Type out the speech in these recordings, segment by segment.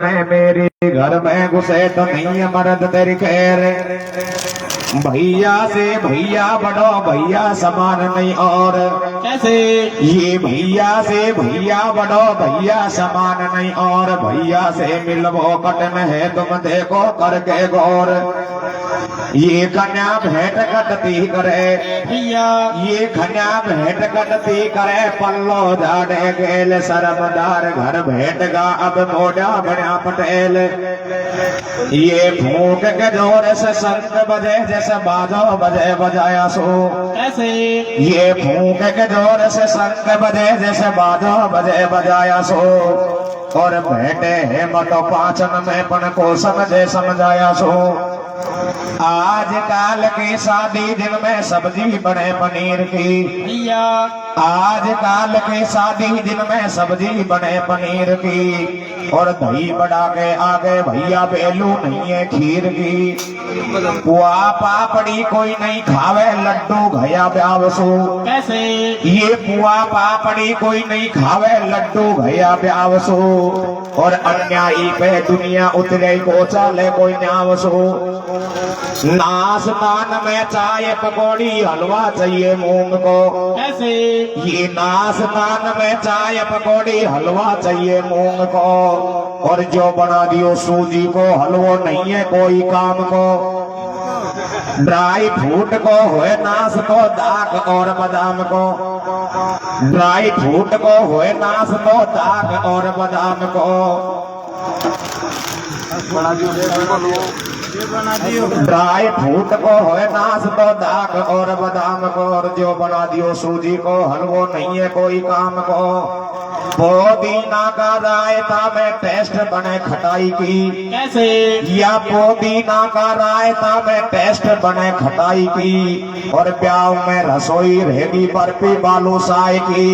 मेरे घर में घुसे तो नहीं मर्द तेरी खैर। भैया से भैया बड़ो भैया समान नहीं और कैसे ये भैया से भैया बड़ो भैया समान नहीं और भैया से मिलवो कटन है तुम देखो करके गौर। ये कन्या भेंट कटती करे भैया ये कन्या भेंट कटती करे पल्लो झाड़े गेल शर्मदार घर भेंट गा अब मोड़ा बड़ा पटेल। ये फूक के जोर से संत बजे जैसे बाजो बजे बजाया सो कैसे ये फूक के जोर से संत बजे जैसे बाजो बजे बजाया सो और बैठे है मतो पाचन में पन को समझे समझाया सो। आज काल की शादी दिन में सब्जी बने पनीर की भैया आज काल की शादी दिन में सब्जी बने पनीर की और दही बढ़ा के आगे भैया बेलू नहीं है खीर की। पुआ पापड़ी कोई नहीं खावे लड्डू घया ब्यावसू कैसे ये पुआ पापड़ी कोई नहीं खावे लड्डू घया ब्यावसू और अन्यायी पे दुनिया उतरे को चाले कोई न्यावसू। नाशपान में चाय पकौड़ी हलवा चाहिए मूंग को कैसे ये नाशपान में चाय पकौड़ी हलवा चाहिए मूंग को और जो बना दियो सूजी को हलवो नहीं है कोई काम को। ड्राई फ्रूट को होए नाश को दाग और बादाम को ड्राई फ्रूट को होए नाश को दाग और बादाम को ड्राई फ्रूट को होए नाश को दाग और बादाम को और जो बना दियो सूजी को हलवो नहीं है कोई काम को। पुदीना का रायता में टेस्ट बने खटाई की कैसे या पुदीना का रायता में टेस्ट बने खटाई की और ब्याह में रसोई रहेगी बर्फी बालूशाही की।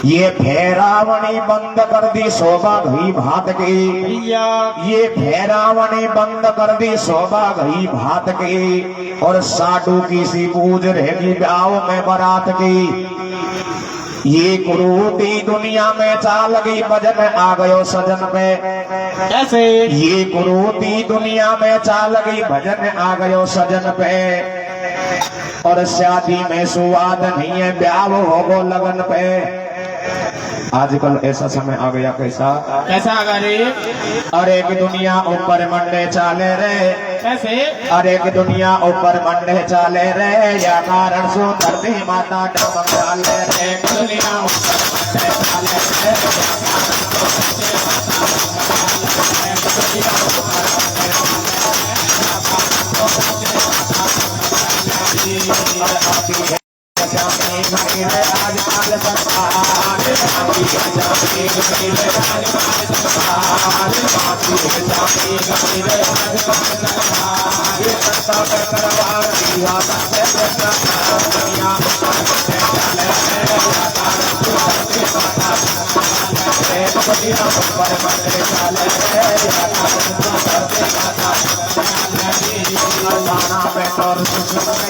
ये फेरावनी बंद कर दी शोभा गई भात की भैया ये फेरावनी बंद कर दी शोभा गई भात की और साडू की सी पूज रहेगी ब्याह में बारात की। ये कुरूती दुनिया में चाल गई भजन आ गयो सजन पे कैसे ये कुरूती दुनिया में चाल गई भजन आ गयो सजन पे और शादी में सुवाद नहीं है ब्याह होगो लगन पे। आजकल ऐसा समय आ गया कैसा कैसा आगा रे अरे की दुनिया ऊपर मंडे चाले रे कैसे अरे की दुनिया ऊपर मंडे चाले रे या कारण सो धरती माता डमक डाले रे दुनिया ऊपर मंडे चाले रे आज काल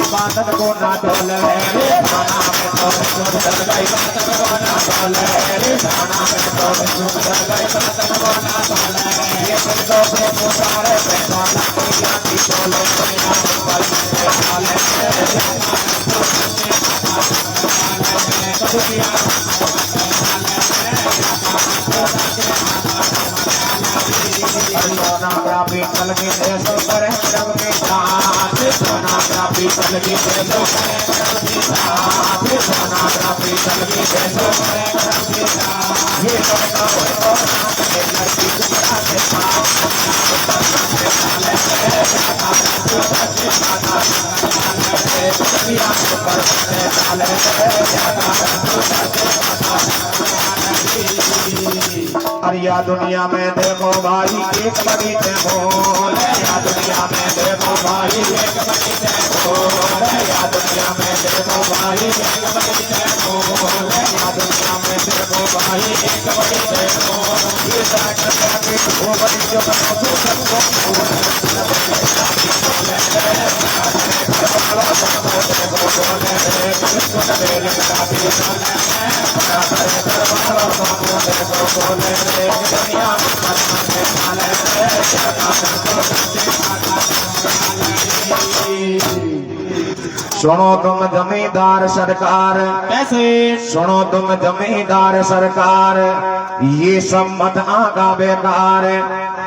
बात को ना डोल पीतल की देशो करे रब के साथ सोना का पीतल की देशो करे रब के साथ सोना का पीतल की देशो करे रब के साथ ये लड़का हो के लड़की टुकड़ा के पास अरिया दुनिया में देखो भाई एक बड़ी बोल या दुनिया में देखो भाई एक बड़ी बोल या दुनिया में देखो भाई एक बड़ी बोल या दुनिया में देखो भाई एक बड़ी बोल ये साथ के वो बड़ी जो बनो सबको दुनिया सुनो तुम जमींदार सरकार, कैसे सुनो तुम जमींदार सरकार, ये सब मत आगा बेकार,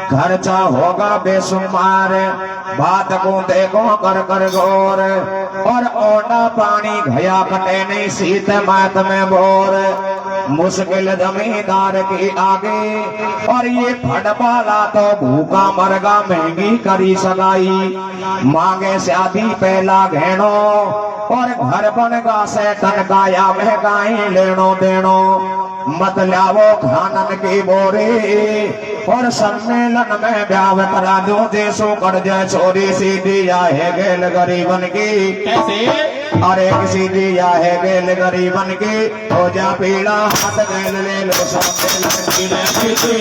खर्चा होगा बेसुमार, बात को देखो कर कर गौर, और ओना पानी घया कटे नहीं शीत मात में बोर, मुश्किल जमींदार की आगे, और ये फटवाला तो भूखा मरगा महंगी करी सगाई, मांगे शादी पहला घेनो, और घर बनगा से टनकाया महंगाई लेनो देनो, मत लावो खानन की बोरी, और सम्मेलन में ब्याह करा दो देशों कर्ज चोरी, सीधी है गेल गरीबन की, कैसे अरे सीधी है गेल गरीबन की, हो जा पीड़ा हाथ गेल ले लो सम्मेलन की, सीधी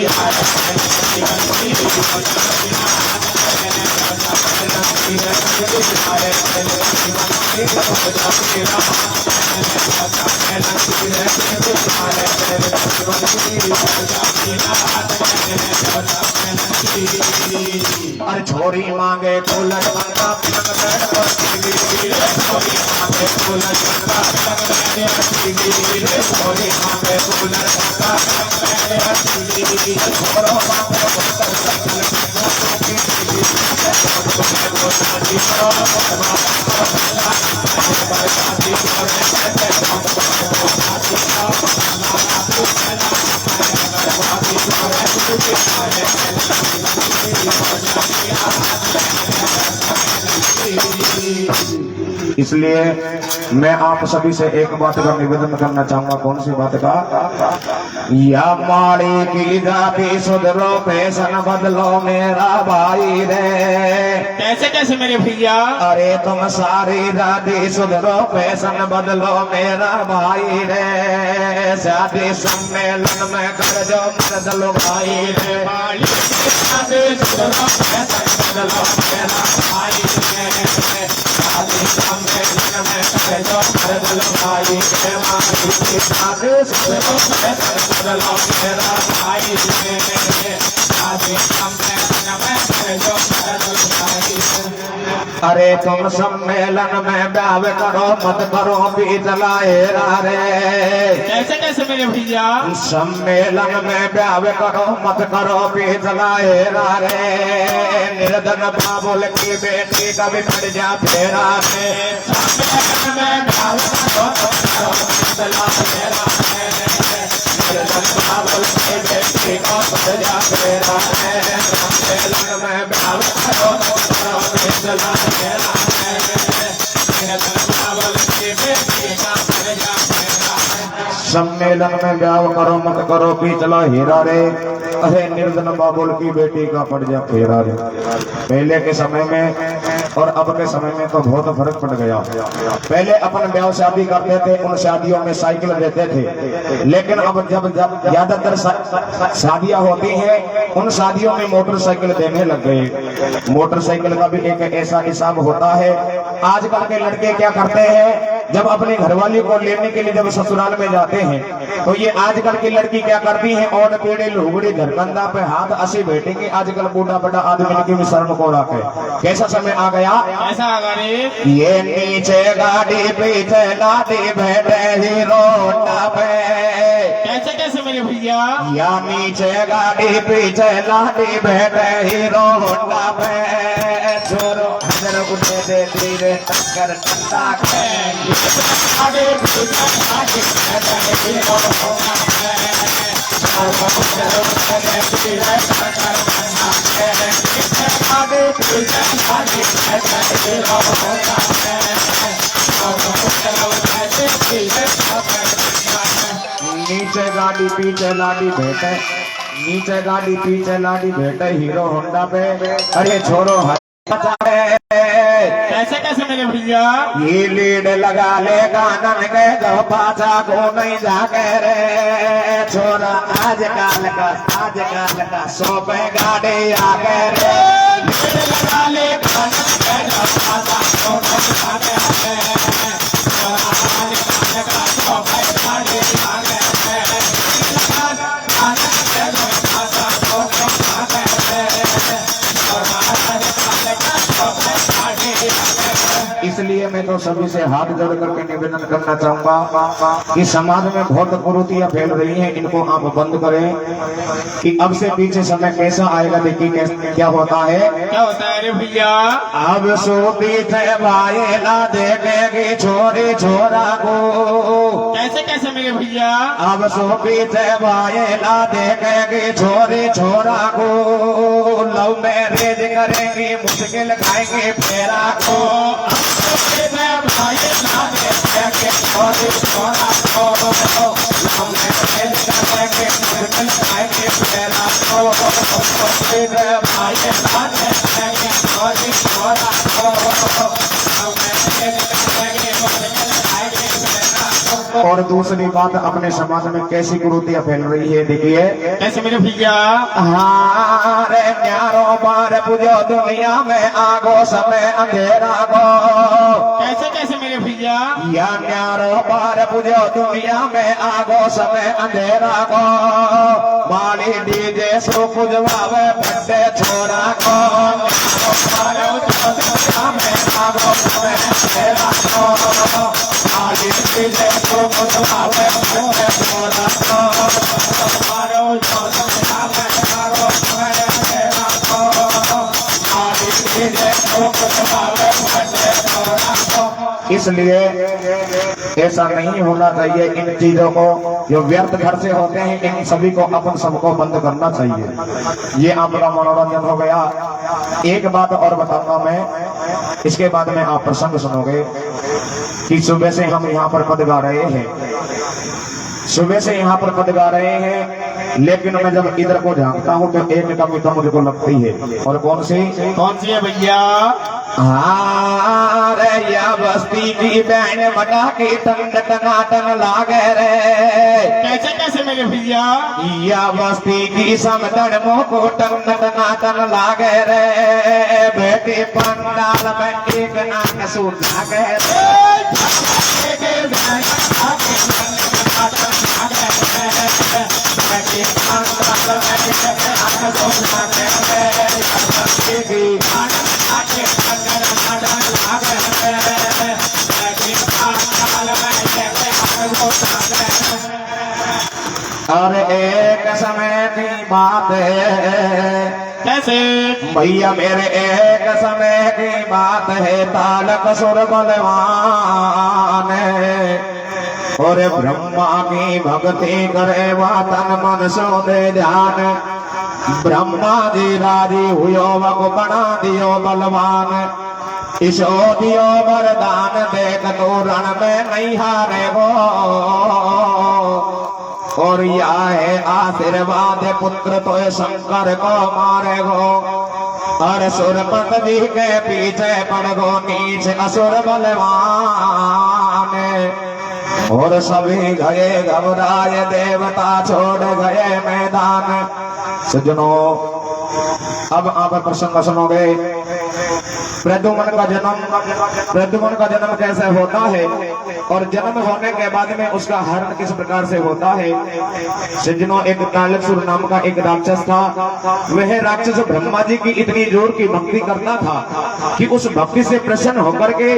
अरे छोरी मांगे कूलर पंखा पलंग बेड और टीवी, छोरी मांगे कूलर पंखा पलंग बेड और टीवी, छोरी मांगे कूलर पंखा पलंग बेड और टीवी, छोरो मांगे मोटरसाइकिल इसलिए मैं आप सभी से एक बात का निवेदन करना चाहूंगा। कौन सी बात का? या माड़ी की जाति सुधरो फैशन बदलो मेरा भाई रे, कैसे कैसे मेरे भैया, अरे तुम सारी जाति सुधरो फैशन बदलो मेरा भाई रे, शादी सम्मेलन में कर जो बदलो भाई रे, शादी सुधरो फैशन बदलो मेरा भाई रे, शादी सम्मेलन में कर जो बदलो भाई रे, मारी शादी सुधरो फैशन बदलो मेरा भाई रे, शादी सम्मेलन में कर जो बदलो भाई रे। अरे तुम सम्मेलन में ब्याह करो मत करो बीच लाएरा रे, कैसे कैसे मेरे भैया, सम्मेलन में ब्याह करो मत करो बीच लाएरा रे, निर्धन बाबुल की बेटी कभी पड़ जा फेरा रे, सम्मेलन में ब्याह करो मत करो बीच लाएरा रे, निर्धन बाबुल की बेटी को पड़ जा फेरा रे, सम्मेलन में ब्याह करो मत करो बीच लाएरा रे, निर्धन बाबुल की बेटी को पड़ जा फेरा रे, सम्मेलन में ब्याह करो मत करो पी चला हीरा रे, अरे निर्धन बाबुल की बेटी का पड़ जा फेरा रे। पहले के समय में और अब के समय में तो बहुत फर्क पड़ गया। पहले अपन ब्याह शादी करते थे, उन शादियों में साइकिल देते थे, लेकिन अब जब ज्यादातर शादियां होती हैं उन शादियों में मोटरसाइकिल देने लग गए। मोटरसाइकिल का भी एक ऐसा हिसाब होता है। आजकल के लड़के क्या करते हैं, जब अपने घरवाली को लेने के लिए जब ससुराल में जाते हैं तो ये आजकल की लड़की क्या करती है, और पेड़े लुगड़ी धरकंदा पे हाथ ऐसे बैठेंगे। आजकल बूढ़ा बड़ा आदमी की भी शर्म को रखे। कैसा समय आ गया, ऐसा आगा रे, ये नीचे गाड़ी पीछे लादी बैठे हीरो होंडा पे, कैसे कैसे मेरे भैया, या नीचे गाड़ी पीछे लादी बैठे हीरो होंडा पे, छोरो नजर उठे दे धीरे टक्कर टंडा के, आगे पीछे गाड़ी बैठे हीरो होंडा पे, छोरो नजर उठे दे धीरे टक्कर टंडा के, आगे पीछे गाड़ी बैठे हीरो होंडा पे, छोरो नजर उठे दे धीरे टक्कर टंडा के, नीचे गाड़ी पीछे लाडी बैठे, नीचे गाड़ी पीछे लाडी बैठे हीरो होंडा पे, अरे छोरो कैसे कैसे मेरे भैया, ये लीड लगा ले कानन के दो पाछा को नहीं जाके रे, छोरा आजकल का सोपे गाड़ी आके रे, लीड लगा ले कानन के दो पाछा को नहीं जाके रे, छोरा आजकल का सोपे गाड़ी आके रे, कानन के दो पाछा को नहीं जाके रे, मैं तो सभी से हाथ जोड़ करके निवेदन करना चाहूंगा कि समाज में बहुत कुरीतियां फैल रही हैं, इनको आप बंद करें। कि अब से पीछे समय कैसा आएगा, देखिए क्या होता है। क्या होता है रे भैया? अब सो पीछे भाई ना देखेगी छोरी छोरा को। कैसे कैसे मेरे भैया? अब सो पीछे भाई ना देखेगी छोरी छोरा को। लव मैरिज करेंगे मुश्किल खाएंगे फेरा को। भाई ना देखेगी छोरी छोरा को। लव मैरिज करेंगे मुश्किल खाएंगे फेरा को। भाई ना देखेगी छोरी छोरा को। लव मैरिज करेंगे मुश्किल खाएंगे फेरा को। और दूसरी बात, अपने समाज में कैसी कुरीतियां फैल रही है, देखिए। कैसे मेरे भैया? हारे न्यारो बार पूजो दुनिया में आगो समय अंधेरा को। कैसे कैसे मेरे भैया? या न्यारो बार पूजो दुनिया में आगो समय अंधेरा को। बाली डीजे सो पुजवावे बड्डे छोरा को। न्यारो बार पूजो दुनिया में आगो समय अंधेरा को। बाली डीजे सो पुजवावे बड्डे छोरा को। इसलिए ऐसा नहीं होना चाहिए। इन चीजों को जो व्यर्थ घर से होते हैं, इन सभी को अपन सबको बंद करना चाहिए। ये आपका मनोरंजन हो गया। एक बात और बताऊंगा मैं, इसके बाद में आप प्रसंग सुनोगे कि सुबह से हम यहाँ पर पद गा रहे हैं, सुबह से यहाँ पर पद गा रहे हैं, लेकिन मैं जब इधर को झांकता हूँ तो एक कमी तो मुझको लगती है। और कौन सी? कौन सी है भैया? या बस्ती की बहन बटा के टन टनाटन लागे रे। कैसे कैसे मेरे भैया? या बस्ती की समटन मोको टन टनाटन लागे रे। बेटे पंडाल में एक नाक सूट लागे रे। और एक समय की बात है। कैसे? भैया मेरे एक समय की बात है। तालक सुर बलवान और ब्रह्मा की भक्ति करे वह तन मन सो दे ध्यान। ब्रह्मा जी राजी हुयो वक बना दियो बलवान। ईशो दियो वरदान देख तो रण में नहीं हारे गो। और या है आशीर्वाद पुत्र तो शंकर को मारे गो। और सुरपत जी के पीछे पड़ गो नीच असुर बलवान। और सभी गए घबराए देवता छोड़ गए मैदान। सज्जनों, अब आप प्रसंग सुनोगे। प्रद्युम्न का जन्म कैसे होता है और जन्म होने के बाद में उसका हरण किस प्रकार से होता है। सज्जनों, एक तालकसुर नाम का एक राक्षस था। वह राक्षस ब्रह्मा जी की इतनी जोर की भक्ति करता था कि उस भक्ति से प्रसन्न होकर के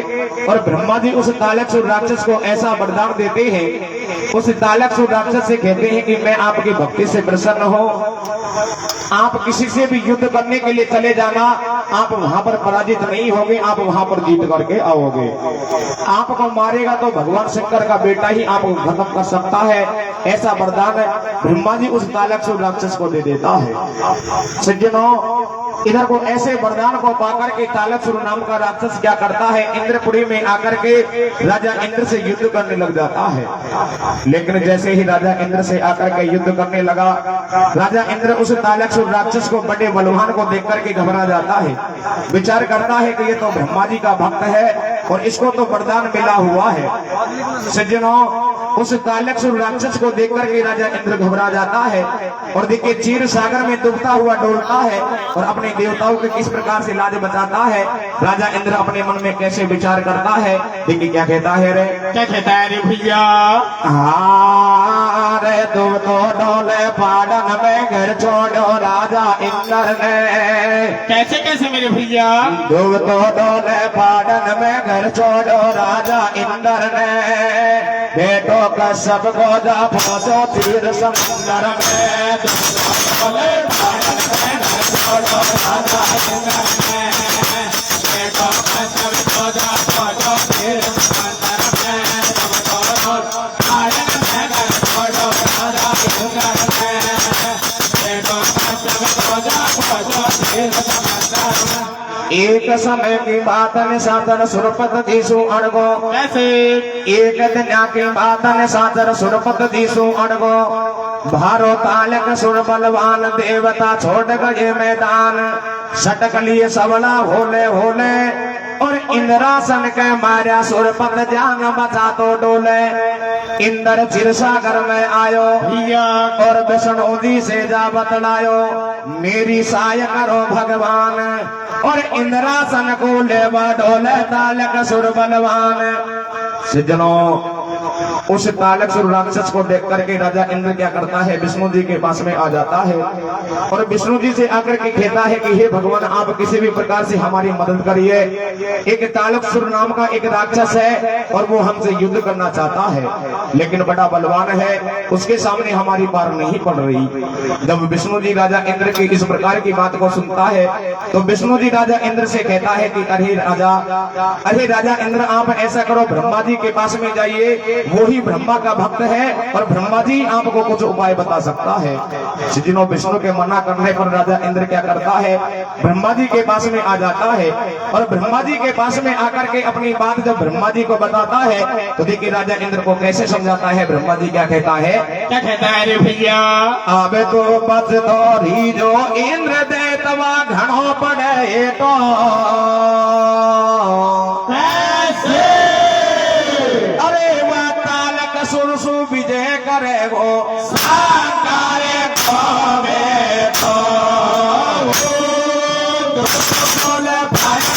और ब्रह्मा जी उस तालकसुर राक्षस को ऐसा वरदान देते हैं। उस तालकसुर राक्षस से कहते हैं कि मैं आपकी भक्ति से प्रसन्न हूँ, आप किसी से भी युद्ध करने के लिए चले जाना, आप वहां पर पराजित नहीं होगे, आप वहां पर जीत करके आओगे। आपको मारेगा तो भगवान शंकर का बेटा ही आपको खत्म कर सकता है। ऐसा वरदान ब्रह्मा जी उस तालकसुर राक्षस को दे देता है। सज्जनों, इधर को ऐसे वरदान को पाकर के तालकसुर नाम का राक्षस क्या करता है, इंद्रपुरी में आकर के राजा इंद्र से युद्ध करने लग जाता है। लेकिन जैसे ही राजा इंद्र से आकर के युद्ध करने लगा, राजा इंद्र उस तालकसुर राक्षस को बड़े बलवान को देख करके घबरा जाता है। विचार करता है कि ये तो ब्रह्मा जी का भक्त है और इसको तो वरदान मिला हुआ है। सज्जनों, उस तालकसुर राक्षस को देख करके राजा इंद्र घबरा जाता है और देखिए क्षीर सागर में डूबता हुआ डोलता है और अपने देवताओं के किस प्रकार से लाज बचाता है। राजा इंद्र अपने मन में कैसे विचार करता है, देखिए क्या कहता है रे। क्या कहता है रे भैया? रे तुम तो डोले पाड़न में घर छोड़ो राजा इंद्र ने। कैसे कैसे मेरे भैया? तुम तो डोले पाड़न में घर छोड़ो राजा इंद्र ने। बेटों का सब को जा फंसो तीर समुंदर में। तुम तो डोले पाड़न में घर छोड़ो राजा इंद्र ने। बेटों का सब को जा फंसो तीर समुंदर में। तुम तो डोले पाड़न में घर छोड़ो राजा इंद्र ने। बेटों का सब को जा फंसो तीर समुंदर में। एक समय की बात ने सातर सुरपत दीसु अड़गो। कैसे? एक दिन की बात ने सातर सुरपत दीसु अड़गो। भारो तालक सुर बलवान देवता छोड़ गए मैदान। सटक लिए सबला होले होले और इंद्रासन के मारा सुरपत जान बचा तो डोले। इंद्र क्षीरसागर में आयो भैया और विष्णु जी से जा बतलायो मेरी सहाय करो भगवान। और इंद्रासन को लेवा डोले तालक सुर बलवान। सज्जनों, उस तालक सुर राक्षस को देख करके राजा इंद्र क्या करता है, विष्णु जी के पास में आ जाता है और विष्णु जी से आकर के कहता है कि हे भगवान, आप किसी भी प्रकार से हमारी मदद करिए। एक तालक सुर नाम का एक राक्षस है और वो हमसे युद्ध करना चाहता है, लेकिन बड़ा बलवान है, उसके सामने हमारी पार नहीं पड़ रही। जब विष्णु जी राजा इंद्र की इस प्रकार की बात को सुनता है तो विष्णु जी राजा इंद्र से कहता है कि अरे राजा इंद्र, आप ऐसा करो, ब्रह्मा जी के पास में जाइए, वो ही ब्रह्मा का भक्त है और ब्रह्मा जी आपको कुछ उपाय बता सकता है। जिन्हों विष्णु के मना करने पर राजा इंद्र क्या करता है, ब्रह्मा जी के पास में आ जाता है और ब्रह्मा जी के पास में आकर के अपनी बात जब ब्रह्मा जी को बताता है तो देखिए राजा इंद्र को कैसे समझाता है। ब्रह्मा जी क्या कहता है, क्या कहता है रे भैया? आबे तो बच दौरी जो इंद्र दे तवा घणो पड़े तो। कैसे? अरे वह तालक सुरसु विजय करे वो साकारे खोवे तो। बोले भाई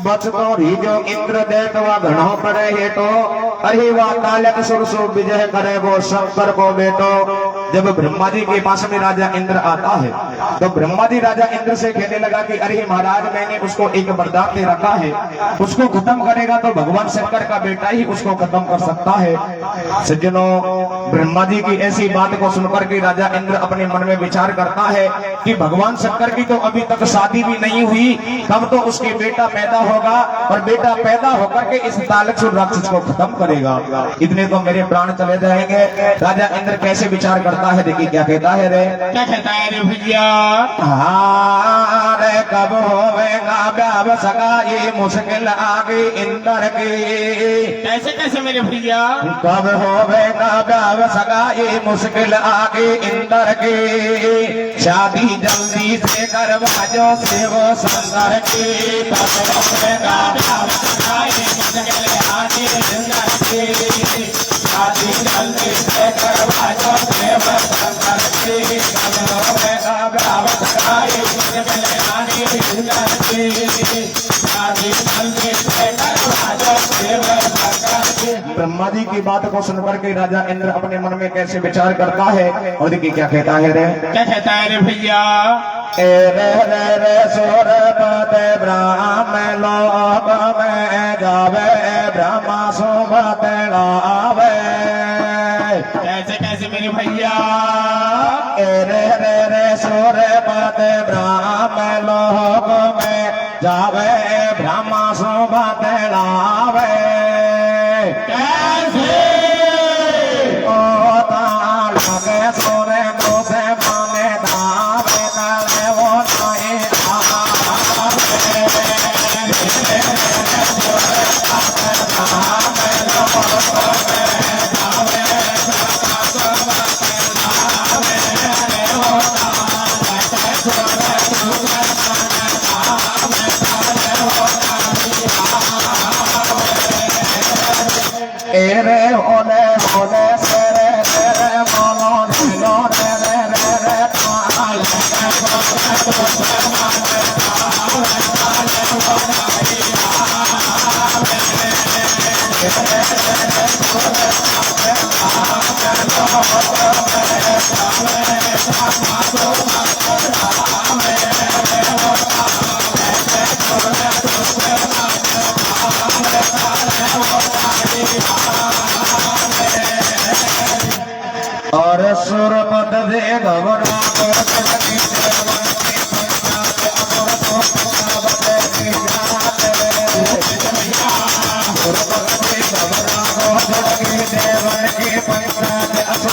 बच दौरी जो इंद्र देत वा घणो पड़े हेटो। अरे वाह तालक सुरसु विजय करे वो शंकर को बेटो। जब ब्रह्मा जी के पास में राजा इंद्र आता है तो ब्रह्मा जी राजा इंद्र से कहने लगा कि अरे महाराज, मैंने उसको एक वरदान दे रखा है, उसको खत्म करेगा तो भगवान शंकर का बेटा ही उसको खत्म कर सकता है। सज्जनों, ब्रह्मा जी की ऐसी बात को सुनकर के राजा इंद्र अपने मन में विचार करता है कि भगवान शंकर की तो अभी तक शादी भी नहीं हुई, तब तो उसके बेटा पैदा होगा और बेटा पैदा होकर के इस तालकसुर राक्षस को खत्म करेगा। इतने तो मेरे प्राण चले जाएंगे। राजा इंद्र कैसे विचार करता है, देखिए क्या कहता है रे, क्या कहता है रे भैया? रे कब होवेगा ब्याह सगा ये मुश्किल आगे इंद्र की। कैसे कैसे मेरे भैया? कब होवेगा ब्याह सगा ये मुश्किल आगे इंद्र की। शादी जल्दी से करवा जो सेवो शंकर की। कब होवेगा ब्याह सगा ये मुश्किल आगे इंद्र की। शादी जल्दी से करवा जो सेवो शंकर की। कब होवेगा ब्याह सगा ये मुश्किल आगे इंद्र की। शादी जल्दी से करवा जो सेवो शंकर की। ब्रह्मा जी की बात को सुनकर के राजा इंद्र अपने मन में कैसे विचार करता है और देखिए क्या कहता है रे, क्या कहता है रे भैया? रे सुर पते ब्राह्म लोक में जावे ब्रह्मा सुमत लावे। कैसे कैसे मेरे भैया? रे सुर पते ब्राह्म लोक में जावे ब्रह्मा सुमत लावे। कैसे? ओ तालक सुर से माने धावे तले वो नहीं और सुरपत दे घबरा देवन के पंचायत असुर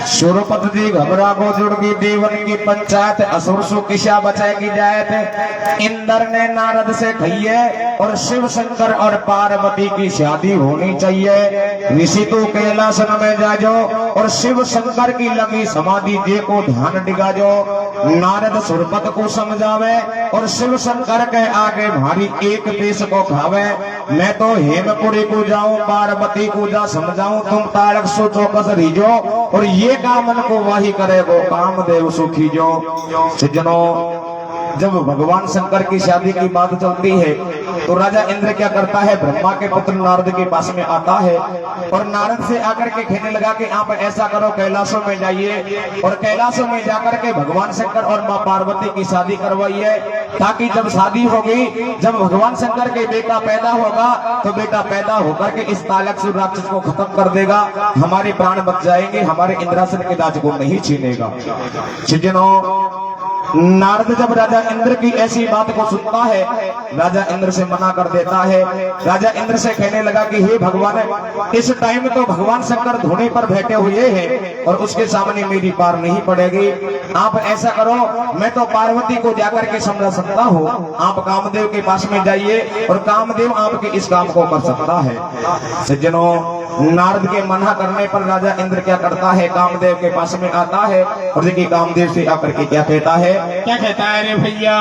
सुरपत दी घबरा को जुड़गी देवन की पंचायत असुर सु किशा बचाएगी जायत। इंद्र ने नारद से कहिए और शिव शंकर और पार्वती की शादी होनी चाहिए। ऋषि तो कैलासन में जाजो और शिव शंकर की लगी समाधि जे को ध्यान डिगा जो। नारद सुरपत को समझावे और शिव शंकर के आगे भारी एक देश को खावे। मैं तो हेमपुरी को जाऊं पार्वती को जा समझाऊं तुम तारक सो चौकस रीजो और ये कामन को वही करे वो कामदेव सुखी जो। सज्जनों, जब भगवान शंकर की शादी की बात चलती है तो राजा इंद्र क्या करता है, ब्रह्मा के पुत्र नारद के पास में आता है और नारद से आकर के कहने लगा कि आप ऐसा करो, कैलाशों में जाइए और कैलाशों में जाकर के भगवान शंकर और माँ पार्वती की शादी करवाइए, ताकि जब शादी होगी, जब भगवान शंकर के बेटा पैदा होगा तो बेटा पैदा होकर के इस तालकसुर राक्षस को खत्म कर देगा, हमारे प्राण बच जाएंगे, हमारे इंद्रासन के राज को नहीं छीनेगा। सज्जनों, नारद जब राजा इंद्र की ऐसी बात को सुनता है, राजा इंद्र से मना कर देता है। राजा इंद्र से कहने लगा कि हे भगवान, इस टाइम तो भगवान शंकर धोने पर बैठे हुए हैं और उसके सामने मेरी पार नहीं पड़ेगी। आप ऐसा करो, मैं तो पार्वती को जाकर के समझा सकता हूँ, आप कामदेव के पास में जाइए और कामदेव आपके इस काम को कर सकता है। सज्जनों, नारद के मना करने पर राजा इंद्र क्या करता है, कामदेव के पास में आता है और देखिए कामदेव से आकर के क्या कहता है। क्या कहता है रे भैया?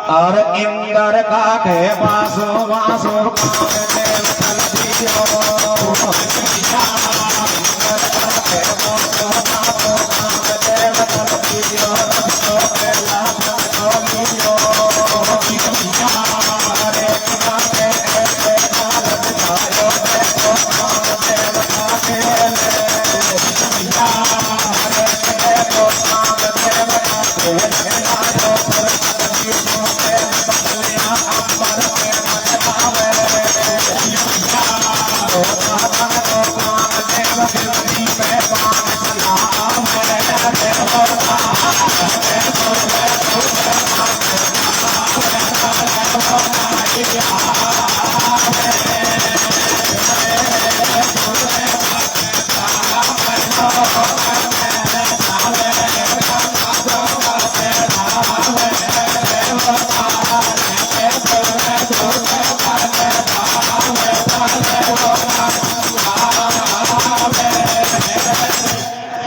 और इंद्र का के वासो वासो कामदेव चल दियो।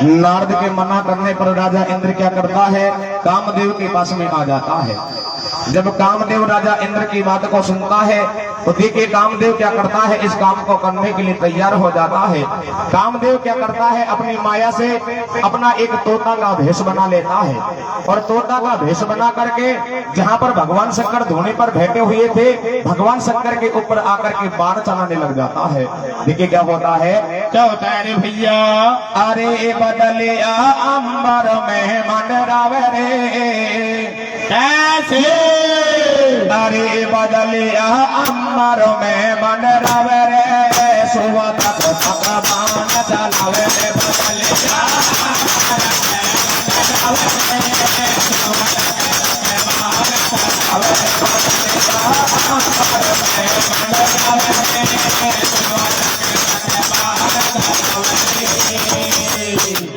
नारद के मना करने पर राजा इंद्र क्या करता है, कामदेव के पास में आ जाता है। जब कामदेव राजा इंद्र की बात को सुनता है तो देखिए कामदेव क्या करता है, इस काम को करने के लिए तैयार हो जाता है। कामदेव क्या करता है, अपनी माया से अपना एक तोता का भेष बना लेता है और तोता का भेष बना करके जहां पर भगवान शंकर धोने पर बैठे हुए थे, भगवान शंकर के ऊपर आकर के बाण चलाने लग जाता है। देखिए क्या होता है, क्या होता है रे भैया? अरे बदलिया अंबर में मंडरावे रे, कैसे? अरे बदलिया अंबर में मंडरावे रे, सुबह तक बाण चलावे रे, बदलिया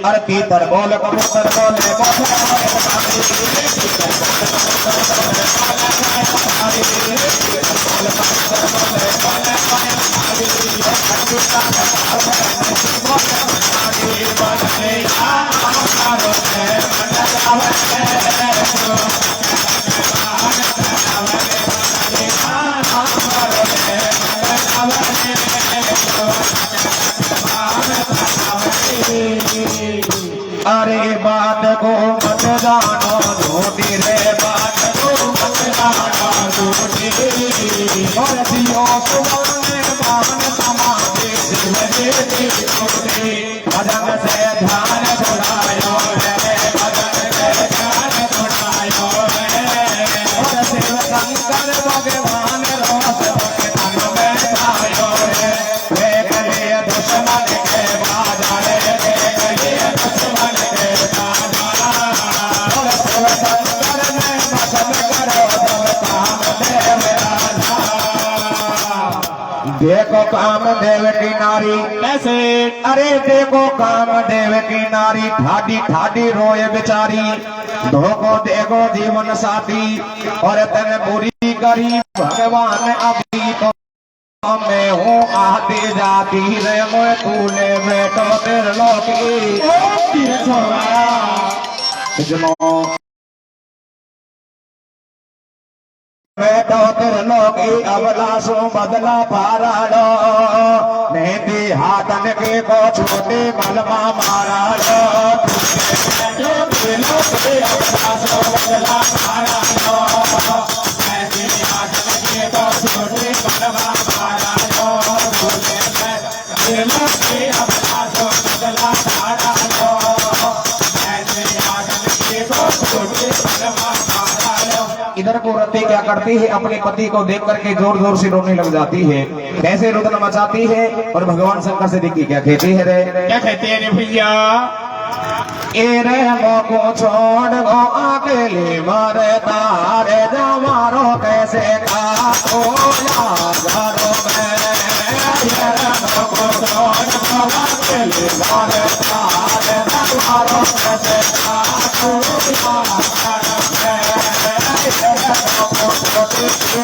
अरे तीतर बोल कबूतर बोले अरे बात को मत जानो झूठी रे, बात को मत जानो झूठी, और दियो सुवर्ण मान समाधि शिव जी झूठी, भजन से ध्यान छुड़ायो है, भजन से ध्यान छुड़ायो है, और शिव शंकर भगवान रोष के तन में छायो है, देख लिए दुश्मन के बाजारे, देख लिए दुश्मन के बाजारा, और शिव शंकर ने भस्म करो जब कामदेव राजा। देखो कामदेव की नारी कैसे? अरे देखो कामदेव की नारी, ठाडी ठाडी रोए बेचारी, धोखो देखो जीवन साथी, और तन बुरी करी भगवान अभी तो मैं हूँ आती जाती रे, मैं तूने बेटो तेरे लोकी बेटो तेरे लोकी अबलासो बदला पाराड़ो, मेहंदी हाथन के को छोटे मलमा माराड़ो, अबलासो बदला पाराड़ो, मेहंदी हाथन के को छोटे मलमा माराड़ो, अबलासो बदला पाराड़ो, मेहंदी हाथन के को छोटे मलमा माराड़ो। इधर को रति क्या करती है, अपने पति को देख करके जोर जोर से रोने लग जाती है, कैसे रुदन मचाती है, और भगवान शंकर से देखिए क्या कहती है रे, क्या कहते हैं रे भैया? ए रे को छोड़ गो अकेले मारे तारे जमारो कैसे खाओ यारो में, ये रे को छोड़ गो अकेले मारे तारे जमारो कैसे खाओ यारो में, ये रे को छोड़ गो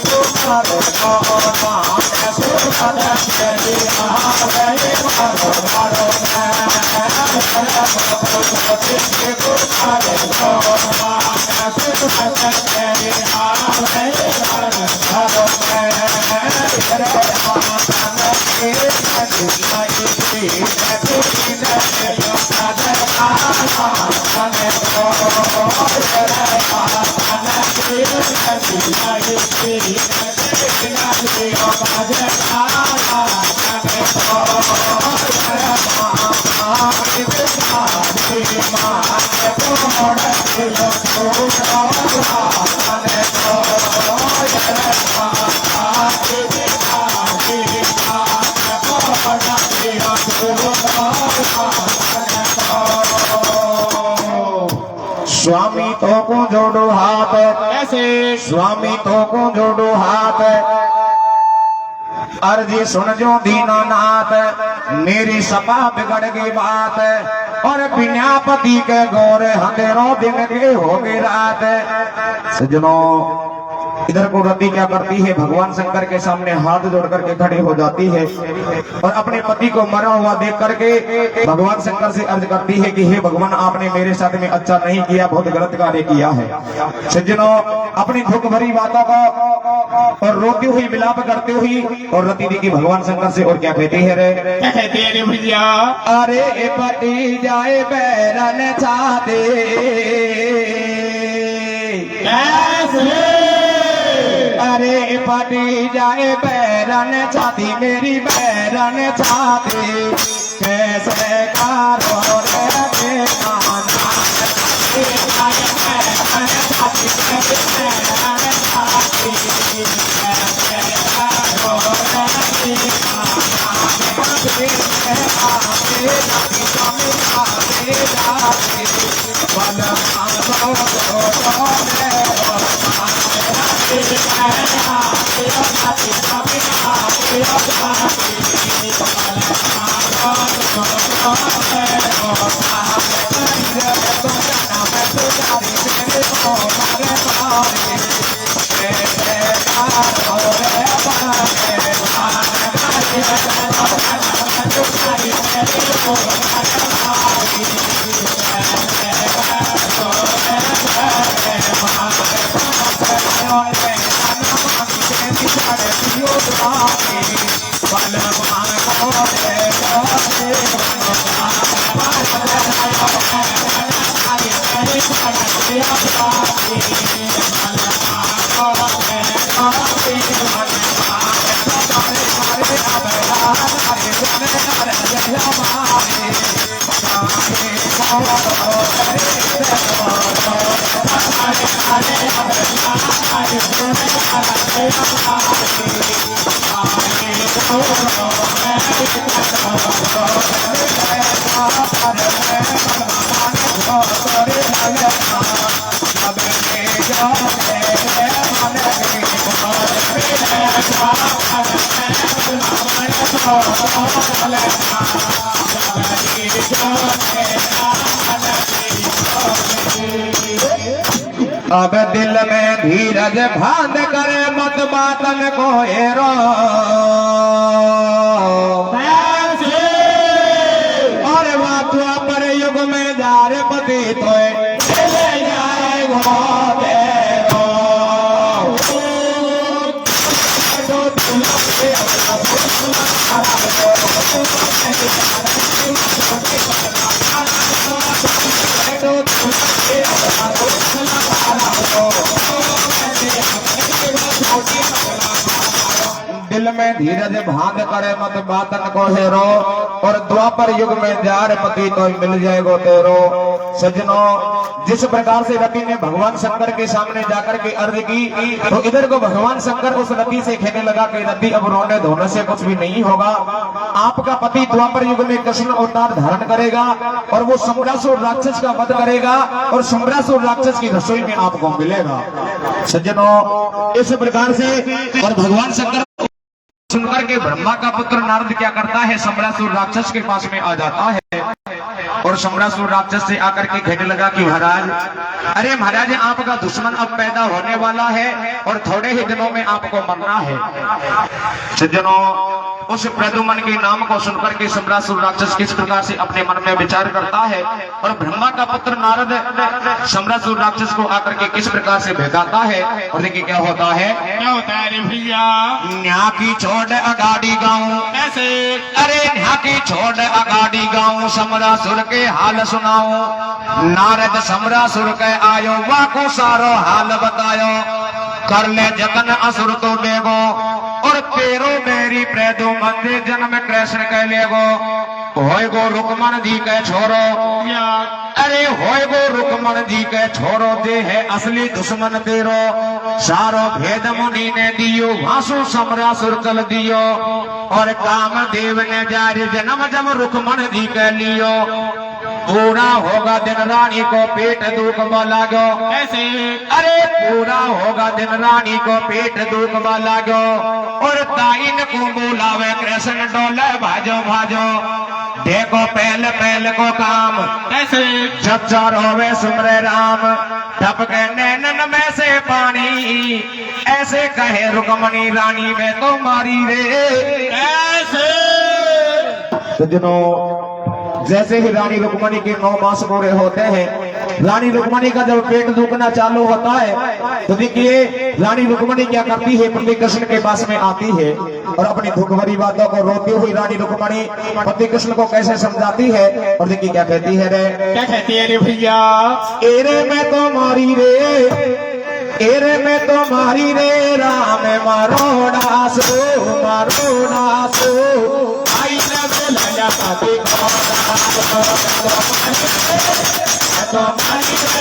स्वामी तो को जोड़ो हाथ, कैसे? स्वामी तो को जोड़ो हाथ, अर्जी सुन जो दीनानाथ, मेरी सपा बिगड़ गई बात, और बिना पति के गोरे अंधेरों दिन के हो गई रात। सजनों इधर को रति क्या करती है, भगवान शंकर के सामने हाथ जोड़ करके खड़ी हो जाती है और अपने पति को मरा हुआ देख करके भगवान शंकर से अर्ज करती है कि हे भगवान, आपने मेरे साथ में अच्छा नहीं किया, बहुत गलत कार्य किया है। सज्जनों, अपनी दुख भरी बातों को और रोती हुई विलाप करती हुई और रति दी की भगवान शंकर से और क्या कहती है रे, कहते रे भैया अरे पति जाए बैरन चाहते, कैसे अरे पति जाए बैरन चाहती, मेरी बैरन चाहती, कैसे कारो रे काना, अब दिल में धीरज बांध करे मत बातन को हेरो, और माथुआ पर युग में जार पति तो चले जाए घोड़े दिल में धीरज भांग करे मत बातन को हेरो, और द्वापर युग में जार पति तो मिल जाएगो तेरो। सज्जनों, जिस प्रकार से रति ने भगवान शंकर के सामने जाकर के अर्ज की, तो इधर को भगवान शंकर उस रति से कहने लगा कि रति, अब रोने धोने से कुछ भी नहीं होगा, आपका पति द्वापर युग में कृष्ण अवतार धारण करेगा और वो शंबरासुर राक्षस का वध करेगा और शंबरासुर राक्षस की रसोई में आपको मिलेगा। सज्जनों, इस प्रकार से और भगवान शंकर सुनकर के ब्रह्मा का पुत्र नारद क्या करता है, शंबरासुर राक्षस के पास में आ जाता है और शंबरासुर राक्षस से आकर के कहने लगा कि महाराज, अरे महाराज, आपका दुश्मन अब पैदा होने वाला है और थोड़े ही दिनों में आपको मरना है। सज्जनों, उस प्रद्युम्न के नाम को सुनकर के शंबरासुर राक्षस किस प्रकार से अपने मन में विचार करता है और ब्रह्मा का पुत्र नारद शंबरासुर राक्षस को आकर के किस प्रकार से भेदाता है। और देखिए क्या होता है, क्या होता है रे भैया, न्या की छोड़ अगाड़ी गाऊं, कैसे, अरे न्या की छोड़ अगाड़ी गाऊं, शंबरासुर के हाल सुनाऊं, नारद शंबरासुर के आयो, वाको सारो हाल बतायो, कर ले जतन असुर तो बेगो, और तेरो मेरी प्रेदो मंदे जन्म कृष्ण कह लेगो, होय गो रुकमन जी के छोरो, अरे होय गो रुकमन जी के छोरो, दे है असली दुश्मन तेरो, सारो भेद मुनि ने दियो, भासु शंबरासुर चल दियो, और कामदेव ने जारी जन्म जब रुकमन जी के लियो, पूरा होगा दिन रानी को पेट दुख लागो। कैसे? अरे पूरा होगा दिन रानी को पेट दुख लागो और ताइन को बुलावे कृष्ण डोले भाजो भाजो। देखो पहले पहले को काम कैसे? जब चार होवे सुमरे राम टपके नैनन में से पानी। ऐसे कहे रुक्मणी रानी में तो मारी रे। कैसे? सज्जनों जैसे ही रानी रुक्मणी के 9 मास पूरे होते हैं, रानी रुक्मणी का जब पेट दुखना चालू होता है तो देखिए रानी रुक्मणी क्या करती है, पति कृष्ण के पास में आती है और अपनी दुख भरी बातों को रोती हुई रानी रुक्मणी पति कृष्ण को कैसे समझाती है। और देखिए क्या कहती है रे। क्या कहती है रे भैया? एरे में तो मारी रे, एरे में तो मारी रे राम मारो डासो मारो डासो। आई न लगा पति को तो मारी रे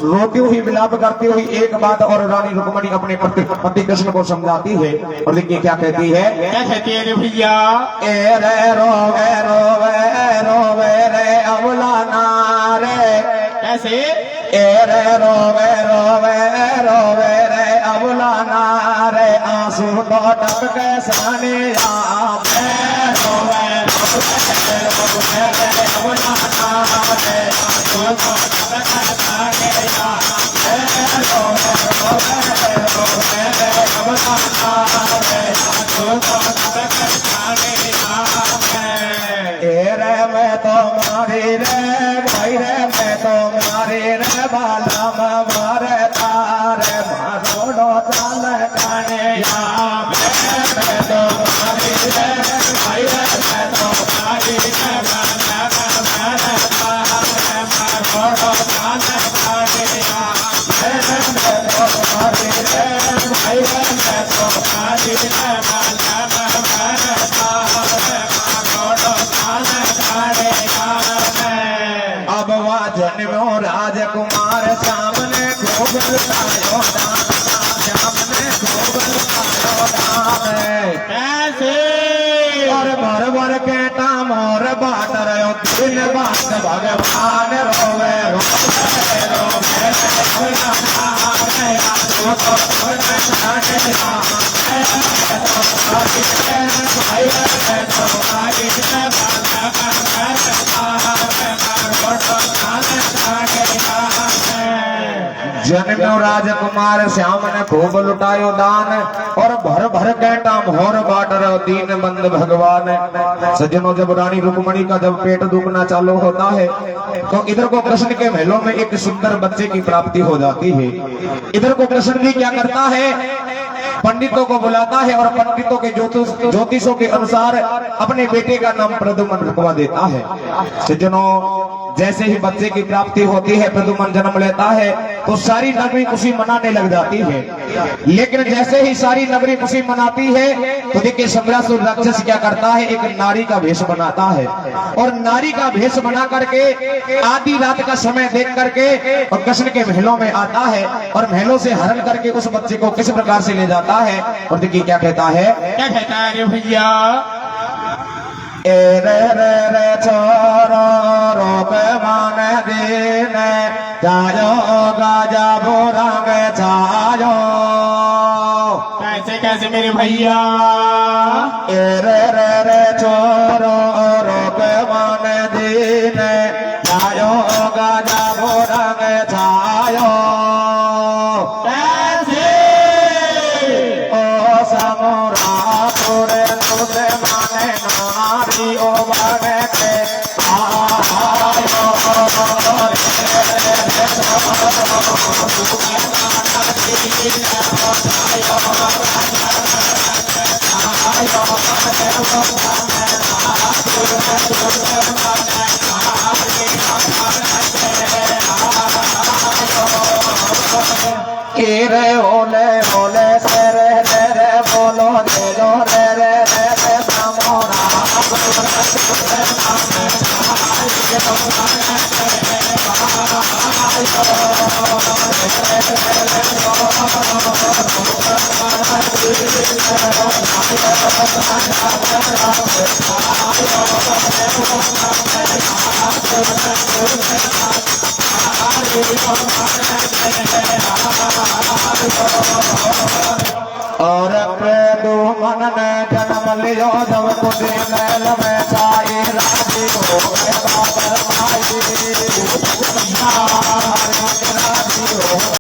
रोती हुई विलाप करती हुई एक बात और रानी रुक्मणी अपने पति कृष्ण को समझाती है। और देखिए क्या कहती है। क्या कहती है रे भैया? ए रे रोवे रोवे रोवे रे अबला नारे। कैसे? ए रे रोवे रोवे रोवे रे अबला नारे आंसू तो टपके साने आम रोवे रोवे रोवे रे अबला नारे आंसू तो टपके साने आम रोवे रोवे रोवे रे अबला नारे आंसू तो टपके साने आम। ए रे मैं तो मारी रे भाई रे मैं तो मारी रे बाला मारे तारे मारो डो चाल गाने मैं तो मारी रे भाई रे मैं तो मारी रे बाला मारे तारे मारो डो चाल गाने मैं तो मारी रे भाई रे मैं तो मारी रे बाला मारे तारे मारो डो चाल गाने। अब वह जन्मो राजकुमार सामने खूब लुटायो दान, सामने खूब लुटायो दान। कैसे? और भर भर के टाम और बाट रहो दिन बात भगवान रोवे रोवे रोवे जन्म्यो राजकुमार श्याम ने खूब लुटायो दान और भर भर के टाम होर बाट रहो दीन बंद भगवान। सज्जनों जब रानी रुक्मणी का जब पेट दुखना चालू होता है तो इधर को कृष्ण के महलों में एक सुंदर बच्चे की प्राप्ति हो जाती है। इधर को कृष्ण भी क्या करता है, पंडितों को बुलाता है और पंडितों के ज्योतिषों के अनुसार अपने बेटे का नाम प्रद्युम्न रखवा देता है। सज्जनों जैसे ही बच्चे की प्राप्ति होती है, प्रद्युम्न जन्म लेता है तो सारी नगरी खुशी मनाने लग जाती है। लेकिन जैसे ही सारी नगरी खुशी मनाती है तो देखिए शंबरासुर राक्षस क्या करता है, एक नारी का भेष बनाता है और नारी का भेष बना करके आधी रात का समय देख करके और कृष्ण के महलों में आता है और महलों से हरण करके उस बच्चे को किस प्रकार से ले जाता है। और देखिए क्या कहता है। क्या कहता है रे भैया? ए रे रे रे छोरो रोक मान दीन जायो गाजा बोरंग छायो। कैसे कैसे मेरे भैया? ए रे रे रे छोरो रोक मान दीन जायो गाजा बोरंग छायो। कैसे? ओ समोरा तोरे तुझे माने नारी ओ बने के के रे ओले ओले से रे रे रे बोलो दे लो रे रे रे रे नमो और प्रेम मन ने जन्म लियो जब तुझे मैल में छाया